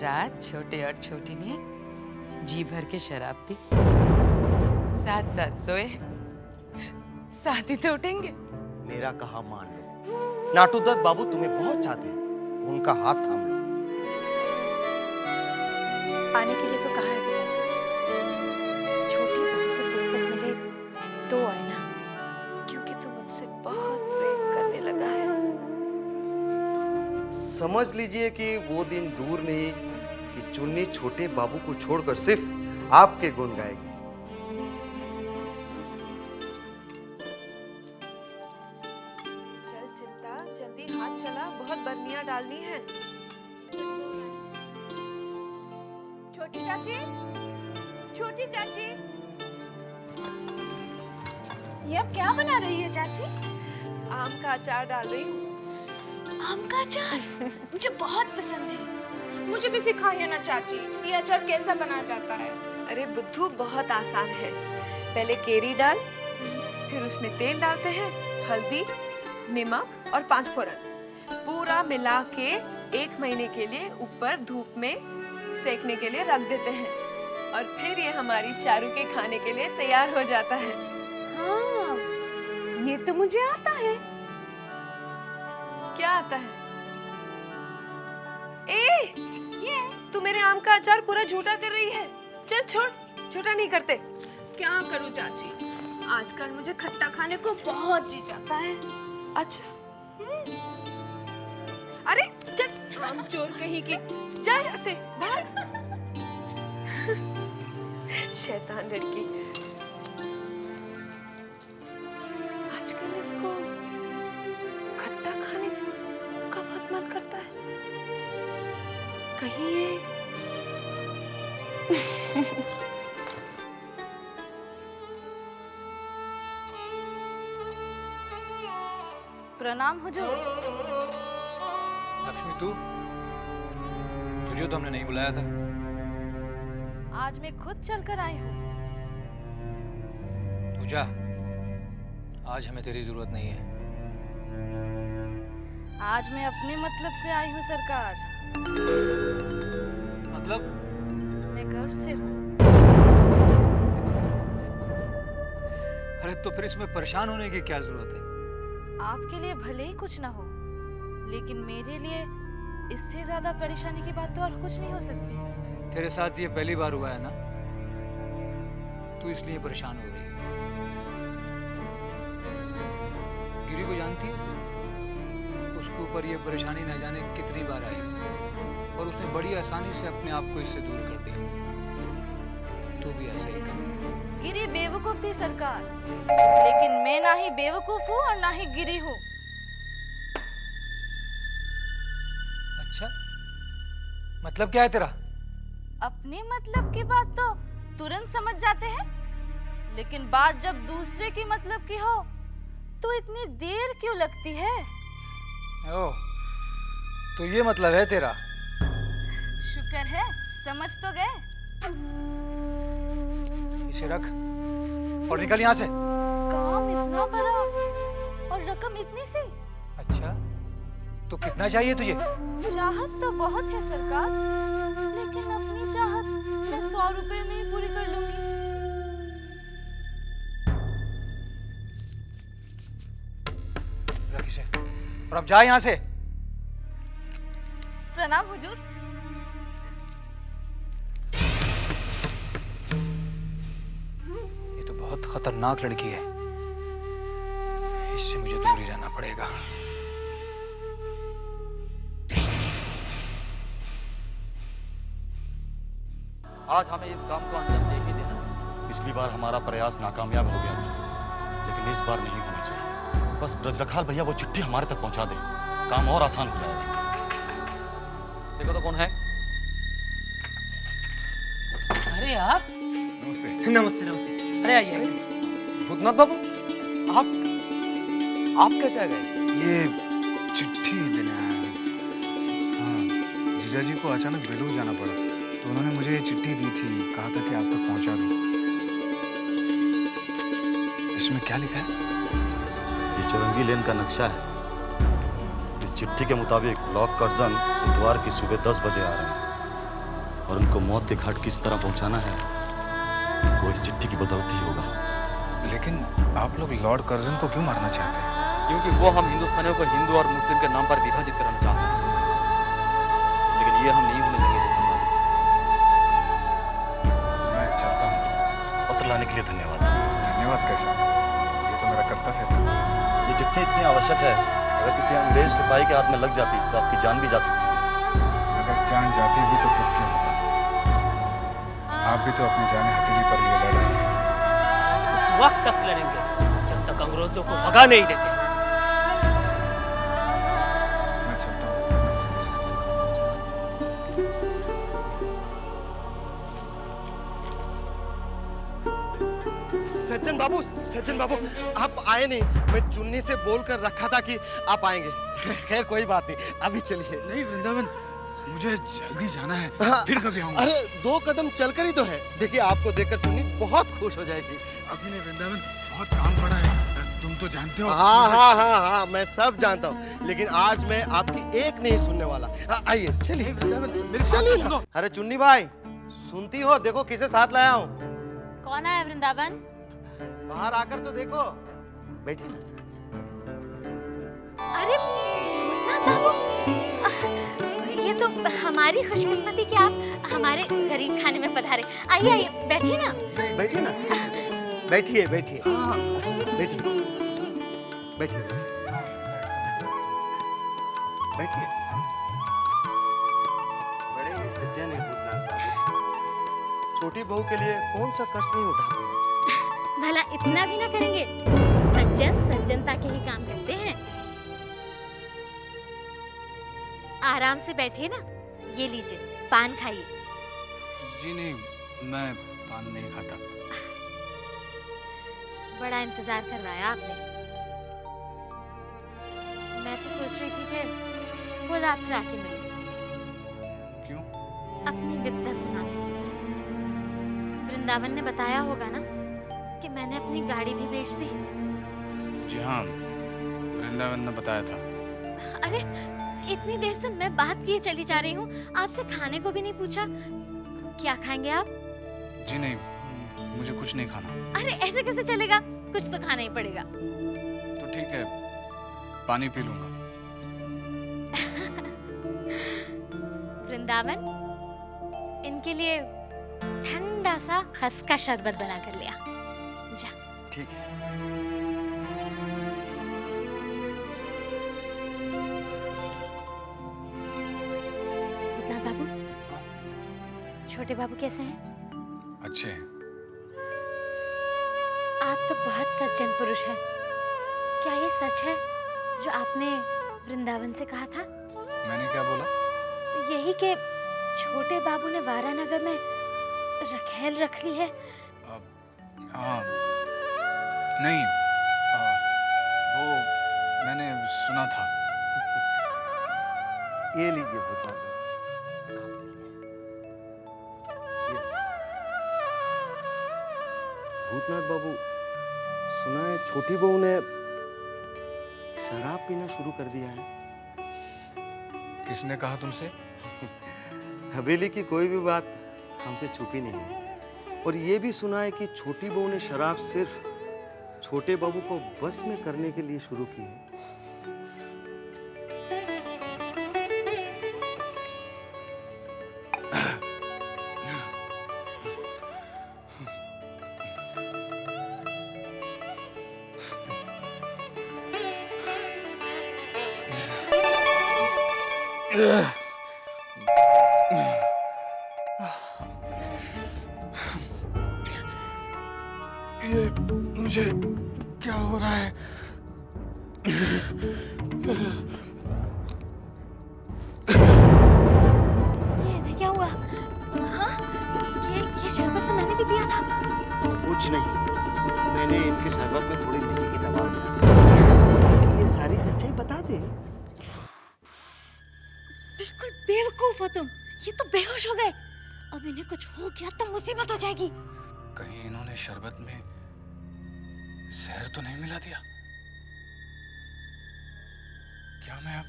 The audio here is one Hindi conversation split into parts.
रात छोटे और छोटी ने जी भर के शराब पी, साथ साथ सोए, साथ ही तो उठेंगे। मेरा कहा मान लो, नाटू दत्त बाबू तुम्हें बहुत चाहते हैं, उनका हाथ थाम लो। आने के लिए तो कहा है बेटा जी, छोटी बहू से फुर्सत मिले तो आए ना, क्योंकि तू मुझसे बहुत प्रेम करने लगा है। समझ लीजिए कि वो दिन दूर नहीं कि चुन्नी छोटे बाबू को छोड़कर सिर्फ आपके गुण गाएगी। चल चिंता, जल्दी हाथ चला, बहुत बर्नियां डालनी है। छोटी चाची, छोटी चाची, ये अब क्या बना रही है चाची? आम का अचार डाल रही हूँ। आम का अचार मुझे बहुत पसंद है। मुझे भी सिखाइए ना चाची, ये अचार कैसा बनाया जाता है? अरे बुद्धू, बहुत आसान है। पहले केरी डाल, फिर उसमें तेल डालते हैं, हल्दी, नमक और 5 फोरन, पूरा मिला के 1 महीने के लिए ऊपर धूप में सेकने के लिए रख देते हैं और फिर ये हमारी चारू के खाने के लिए तैयार हो जाता है। हाँ, ये तो मुझे आता है। क्या आता है? ए, ये तू मेरे आम का अचार पूरा झूठा कर रही है। चल छोड़, झूठा नहीं करते। क्या करूं चाची, आजकल मुझे खट्टा खाने को बहुत जी जाता है। अच्छा, अरे चल, हम चोर कहीं की। जा यहाँ से बाहर। शैतान लड़की। आजकल इसको खट्टा खाने का बहुत मन करता है। कहीं ये प्रणाम हुजूर। लक्ष्मी, तुझे तो हमने नहीं बुलाया था। आज मैं खुद चलकर आई हूँ। तू जा, आज हमें तेरी जरूरत नहीं है। आज मैं अपने मतलब से आई हूँ सरकार। मतलब? मैं गर्व से हूँ। अरे तो फिर इसमें परेशान होने की क्या जरूरत है? आपके लिए भले ही कुछ ना हो, लेकिन मेरे लिए इससे ज्यादा परेशानी की बात तो और कुछ नहीं हो सकती। तेरे साथ ये पहली बार हुआ है ना, तू इसलिए परेशान हो रही है। गिरी को जानती है तू? उसके ऊपर ये परेशानी न जाने कितनी बार आई और उसने बड़ी आसानी से अपने आप को इससे दूर कर दिया। तू भी ऐसा ही कर। गिरी बेवकूफ थी सरकार, लेकिन मैं ना ही बेवकूफ हूँ और ना ही गिरी हूँ। अच्छा, मतलब क्या है तेरा? अपने मतलब की बात तो तुरंत समझ जाते हैं, लेकिन बात जब दूसरे की मतलब की हो तो इतनी देर क्यों लगती है? ओह, तो ये मतलब है तेरा? शुक्र है समझ तो गए। इसे रख और निकल यहाँ से। काम इतना बड़ा और रकम इतनी सी। अच्छा, तो कितना चाहिए तुझे? चाहत तो बहुत है सरकार, लेकिन अपनी चाहत मैं 100 रुपए में ही पूरी कर लूंगी। रख इसे और अब जा यहाँ से। प्रणाम हुजूर। ये तो बहुत खतरनाक लड़की है, इससे मुझे दूर ही रहना पड़ेगा। आज हमें इस काम को अंजाम दे ही देना। पिछली बार हमारा प्रयास नाकामयाब हो गया था, लेकिन इस बार नहीं होना चाहिए। बस ब्रजरखाल भैया वो चिट्ठी हमारे तक पहुंचा दे, काम और आसान हो जाएगा। देखो तो कौन है। अरे आप। नमस्ते। नमस्ते नमस्ते। अरे आइए। भूतनाथ बाबू, आप कैसे आ गए? ये चिट्ठी देने आया हूं। हाँ, जीजा जी को अचानक बेलूर जाना पड़ा, तो उन्होंने मुझे ये चिट्ठी दी थी, कहा था कि आप तक पहुंचा दूं। इसमें क्या लिखा है? ये चौरंगी लेन का नक्शा है। इस चिट्ठी के मुताबिक लॉक कर्जन इतवार की सुबह 10 बजे आ रहे हैं। और उनको मौत के घाट किस तरह पहुंचाना है वो इस चिट्ठी की बदौलत ही होगा। लेकिन आप लोग लॉर्ड कर्जन को क्यों मारना चाहते हैं? क्योंकि वो हम हिंदुस्तानियों को हिंदू और मुस्लिम के नाम पर विभाजित करना चाहते हैं, लेकिन ये हम नहीं होने देंगे। मैं चलता हूँ। पत्र लाने के लिए धन्यवाद। धन्यवाद कैसा? ये तो मेरा कर्तव्य था। ये चिट्ठी इतनी आवश्यक है, अगर किसी अंग्रेज सिपाही के हाथ में लग जाती तो आपकी जान भी जा सकती थी। अगर जान जाती भी तो दुख क्यों होता? आप भी तो अपनी जान हथेली पर लिए लड़ रहे हैं। उस वक्त तक लड़ेंगे जब तक अंग्रेजों को भगा नहीं देते। मैं चलता हूँ। नमस्ते। सज्जन बाबू आप आए नहीं। मैं चुन्नी से बोलकर रखा था कि आप आएंगे। खैर कोई बात नहीं, अभी चलिए। नहीं वृंदावन, मुझे जल्दी जाना है। हाँ, फिर कभी आऊंगा। अरे 2 कदम चलकर ही तो है। देखिए आपको देखकर चुन्नी बहुत खुश हो जाएगी। अभी नहीं वृंदावन, बहुत काम पड़ा है, तुम तो जानते हो। हाँ, मैं सब जानता हूँ, लेकिन आज मैं आपकी एक नहीं सुनने वाला। आइए चलिए वृंदावन, मेरी बात सुनो। अरे चुन्नी भाई, सुनती हो? देखो किसे साथ लाया हूँ। कौन आया वृंदावन? बाहर आकर तो देखो। बैठिए। अरे भूतनाथ बाबू, ये तो हमारी खुशकिस्मती कि आप हमारे गरीब खाने में पधारे। आइए आइए, बैठिए ना। बैठिए ना। बैठिए बैठिए। हाँ, बैठिए बैठिए बैठिए। बड़े ही सज्जन है भूतनाथ बाबू। छोटी बहू के लिए कौन सा कष्ट नहीं उठाते हैं। भला इतना भी ना करेंगे? सज्जन सज्जनता के ही काम करते हैं। आराम से बैठिए ना। ये लीजिए, पान खाइए। जी नहीं, मैं पान नहीं खाता। बड़ा इंतजार करवाया आपने। मैं तो सोच रही थी कि खुद आपसे आके मिलूं। क्यों? अपनी विपदा सुनाने। वृंदावन ने बताया होगा ना कि मैंने अपनी गाड़ी भी बेच दी। जी हाँ, वृंदावन ने बताया था। अरे इतनी देर से मैं बात किए चली जा रही हूँ, आपसे खाने को भी नहीं पूछा। क्या खाएंगे आप? जी नहीं, मुझे कुछ नहीं खाना। अरे ऐसे कैसे चलेगा? कुछ तो खाना ही पड़ेगा। तो ठीक है, पानी पी लूंगा। वृंदावन, इनके लिए ठंडा सा खस का शरबत बना कर लिया। जा। ठीक है। भूतनाथ बाबू, छोटे बाबू कैसे हैं? अच्छे हैं। आप तो बहुत सज्जन पुरुष हैं। क्या ये सच है जो आपने वृंदावन से कहा था? मैंने क्या बोला? यही कि छोटे बाबू ने वारानगर में रखेल रख ली है। हाँ, नहीं, वो मैंने सुना था। ये लीजिए भूतनाथ बाबू। भूतनाथ बाबू, सुना है छोटी बहू ने शराब पीना शुरू कर दिया है। किसने कहा तुमसे? हवेली की कोई भी बात हमसे छुपी नहीं है। और ये भी सुना है कि छोटी बहू ने शराब सिर्फ छोटे बाबू को बस में करने के लिए शुरू की है। ये मुझे क्या हो रहा है? ये क्या हुआ? हाँ? ये शरबत तो मैंने भी पिया था। कुछ नहीं, मैंने इनके शरबत में थोड़ी किसी की दवा मिलाई ताकि ये सारी सच्चाई बता दे। बिल्कुल बेवकूफ हो तुम। ये तो बेहोश हो गए। अब इन्हें कुछ हो गया तो मुसीबत हो जाएगी। कहीं इन्होंने शरबत में जहर तो नहीं मिला दिया? क्या मैं अब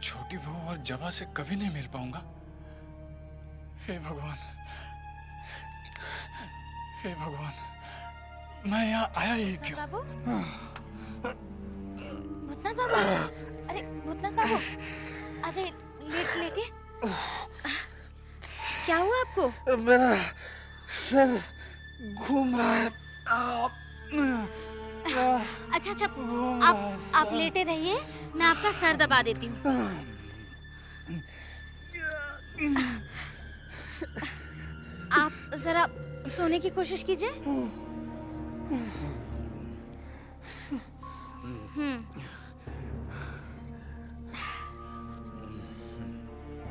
छोटी बहू और जबा से कभी नहीं मिल पाऊंगा? हे भगवान, हे भगवान, मैं यहाँ आया ही क्यों? बाबू, भूतनाथ बाबू, अरे भूतनाथ बाबू, अजय लेटिए। क्या हुआ आपको? मेरा सर घूम रहा है। अच्छा, आप लेटे रहिए, मैं आपका सर दबा देती हूँ। आप जरा सोने की कोशिश कीजिए।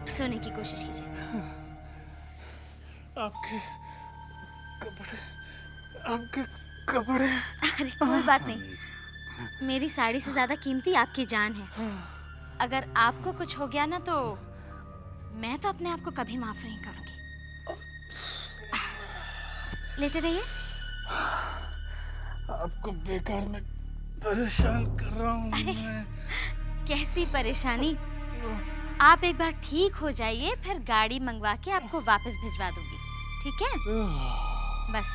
सोने की कोशिश कीजिए। आपके कपड़े। अरे कोई बात नहीं, मेरी साड़ी से ज्यादा कीमती आपकी जान है। अगर आपको कुछ हो गया ना तो मैं तो अपने आप को कभी माफ नहीं करूंगी। लेटे रहिए। आपको बेकार में परेशान कर रहा हूँ। अरे कैसी परेशानी? आप एक बार ठीक हो जाइए, फिर गाड़ी मंगवा के आपको वापस भिजवा दूंगी, ठीक है? बस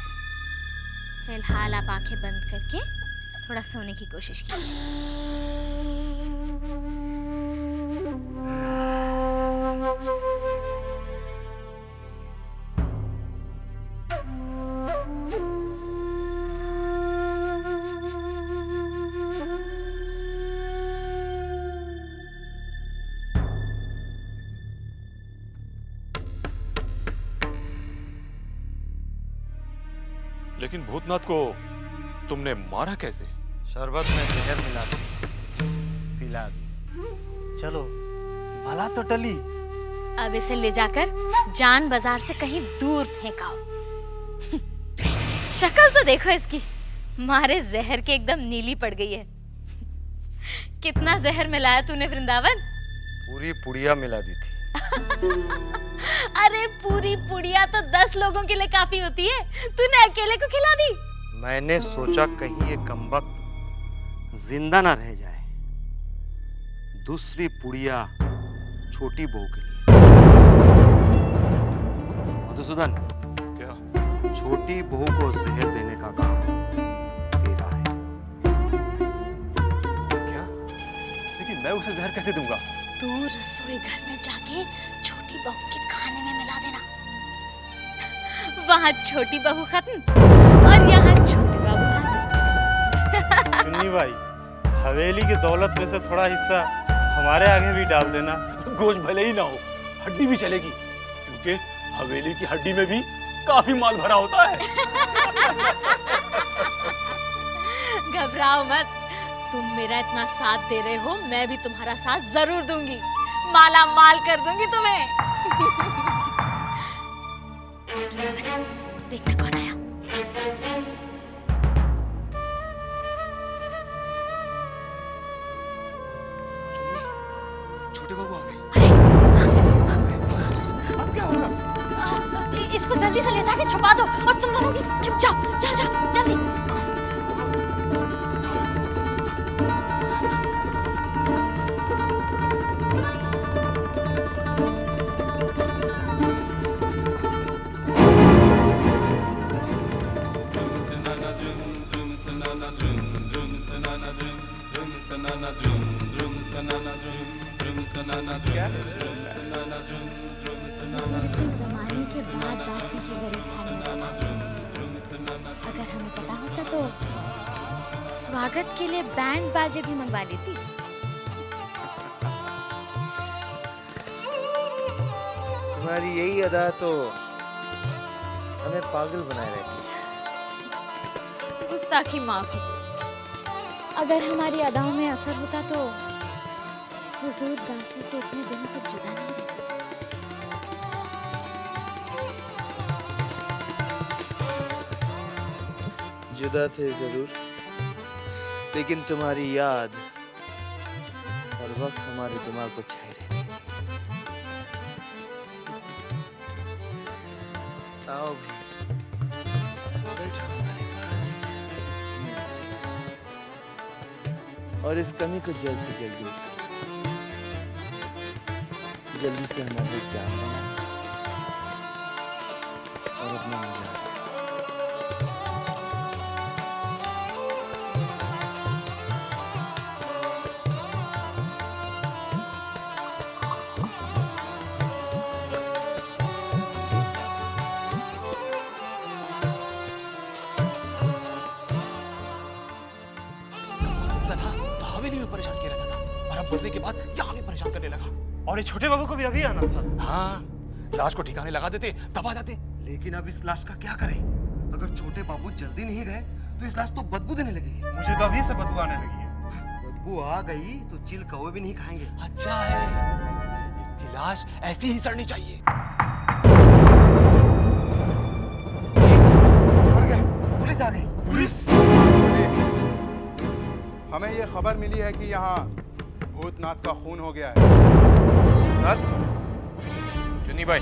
फिलहाल आप आंखें बंद करके थोड़ा सोने की कोशिश कीजिए। लेकिन भूतनाथ को तुमने मारा कैसे? शरबत में जहर मिला पिला दी। चलो भला तो टली। अब इसे ले जाकर जान बाजार से कहीं दूर फेंकाओ। शक्ल तो देखो इसकी, मारे जहर के एकदम नीली पड़ गई है। कितना जहर मिलाया तूने वृंदावन? पूरी पुड़िया मिला दी थी। अरे पूरी पुड़िया तो 10 लोगों के लिए काफी होती है, तूने अकेले को खिला दी। मैंने सोचा कहीं ये कमबख्त जिंदा ना रह जाए। दूसरी पुड़िया छोटी बहू के लिए। मधुसूदन, क्या? छोटी बहू को जहर देने का काम तेरा है। क्या? लेकिन मैं उसे जहर कैसे दूंगा? तू रसोई घर में जाके छोटी बहू के खाने में मिला देना। वहाँ छोटी बहू खत्म और यहाँ छोटे बाबू हाजिर। चुन्नी भाई, हवेली की दौलत में से थोड़ा हिस्सा हमारे आगे भी डाल देना। गोश्त भले ही ना हो, हड्डी भी चलेगी, क्योंकि हवेली की हड्डी में भी काफी माल भरा होता है। घबराओ मत, तुम मेरा इतना साथ दे रहे हो, मैं भी तुम्हारा साथ जरूर दूंगी। माला माल कर दूंगी तुम्हें। देखना कौन आया। छोटे बाबू आ गए। अब क्या होगा? इसको जल्दी से ले जाके छुपा दो और तुम दोनों भी छुप जाओ। जाओ जाओ जल्दी। इतने जमाने के बाद बासी की गरीब खाने में बना। अगर हमें पता होता तो स्वागत के लिए बैंड बाजे भी मंगवा लेती। तुम्हारी यही अदा तो हमें पागल बनाए रहती है। गुस्ताखी माफ हुजूर। अगर हमारी अदाओं में असर होता तो हुजूर गासे से इतने दिनों तक जुदा नहीं रहते। जुदा थे जरूर, लेकिन तुम्हारी याद हर वक्त हमारे दिमाग को छाई रहती है। आओ भाई, बैठो हमारे पास और इस कमी को जल्द से जल्द दूर करो। जल्दी से हमारे जान बनाओ। और अब मैं मुझे हवेली में परेशान किया रहता था और अब मरने के बाद यहाँ भी परेशान करने लगा। और ये छोटे बाबू को भी अभी आना था। हाँ, लाश को ठिकाने लगा देते, दबा जाते। लेकिन अब इस लाश का क्या करें? अगर छोटे बाबू जल्दी नहीं गए तो इस लाश तो बदबू देने लगेगी। मुझे तो अभी से बदबू आने लगी है। बदबू आ गई तो चिल कौवे भी नहीं खाएंगे। अच्छा है, इसकी लाश ऐसी ही सड़नी चाहिए। पुलिस आ गई। पुलिस? हमें ये खबर मिली है कि यहाँ भूतनाथ का खून हो गया है। भूतनाथ? चुन्नी भाई,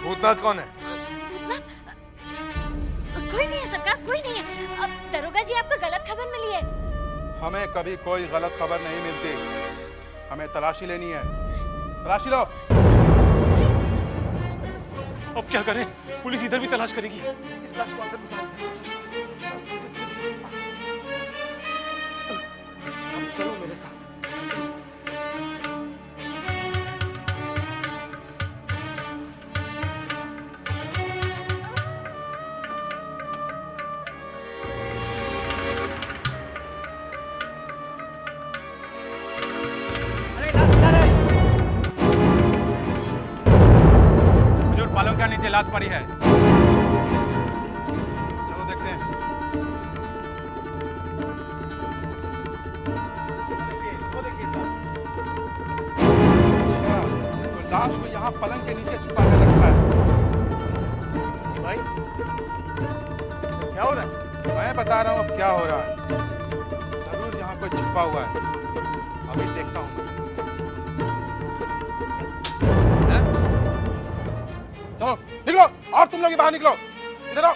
भूतनाथ कौन है? कोई नहीं है सरकार, कोई नहीं है। अब दरोगा जी आपको गलत खबर मिली है। हमें कभी कोई गलत खबर नहीं मिलती। हमें तलाशी लेनी है। तलाशी लो। अब क्या करें? पुलिस इधर भी तलाश करेगी। इस लाश को अंदर घुसा देते हैं। चलो मेरे साथ। बुजुर्ग पालों के नीचे लाश पड़ी है। चलो देखते हैं। लाश को यहाँ पलंग के नीचे छुपा कर रखा है। भाई, क्या हो रहा है? मैं बता रहा हूँ अब क्या हो रहा है। जरूर यहाँ कोई छुपा हुआ है। अभी देखता हूँ मैं। चलो निकलो, और तुम लोग भी बाहर निकलो। इधर आओ।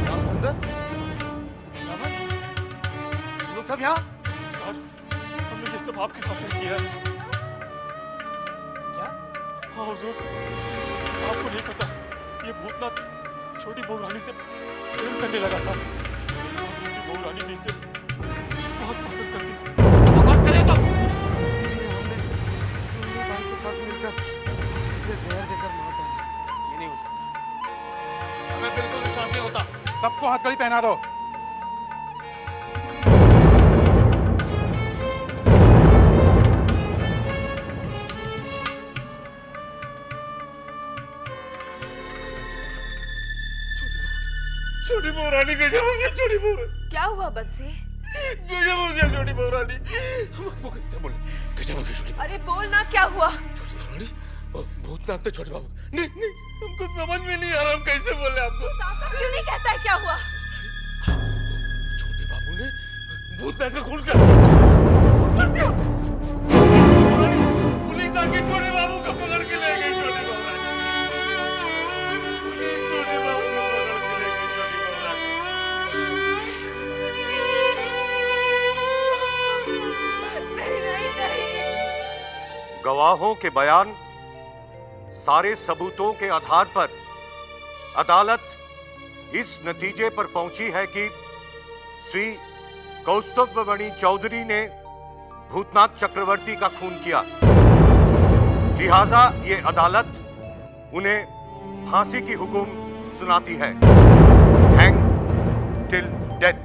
श्याम सुंदर, तुम लोग सब यहाँ? हमने ये सब आपके खातिर किया है। क्या? हाँ हुजूर, आपको नहीं पता, ये भूतनाथ छोटी बहू रानी से प्रेम करने लगा था। छोटी बहू रानी भी इसे बहुत पसंद करती थी। बस करें तो। इसीलिए हमने चुन्नी भाई के साथ मिलकर इसे जहर देकर मार डाला। ये नहीं हो सकता। हमें बिल्कुल विश्वास नहीं होता। सबको हथकड़ी पहना दो। छोटी बहू रानी गजब हो गया। छोटी बहू क्या हुआ बंसी? गजब हो गया। छोटी बहू रानी वो कैसे बोले? गजब हो गया छोटी अरे बोल ना, क्या हुआ? रानी। भूतनाथ तो छोटे बाबू। नहीं नहीं, हमको समझ में नहीं आ रहा, हम कैसे बोले आपको? साफ क्यों नहीं कहता है, क्या हुआ? छोटे बाबू ने भूतनाथ का खून कर दिया। पुलिस आके छोटे बाबू को पकड़ के ले गई। छोटे बाबू पुलिस छोटे बाबू को पकड़ के ले गई। छोटे बाबू गवाहों के बयान, सारे सबूतों के आधार पर अदालत इस नतीजे पर पहुंची है कि श्री कौस्तुभमणि चौधरी ने भूतनाथ चक्रवर्ती का खून किया। लिहाजा ये अदालत उन्हें फांसी की हुक्म सुनाती है। Hang till death.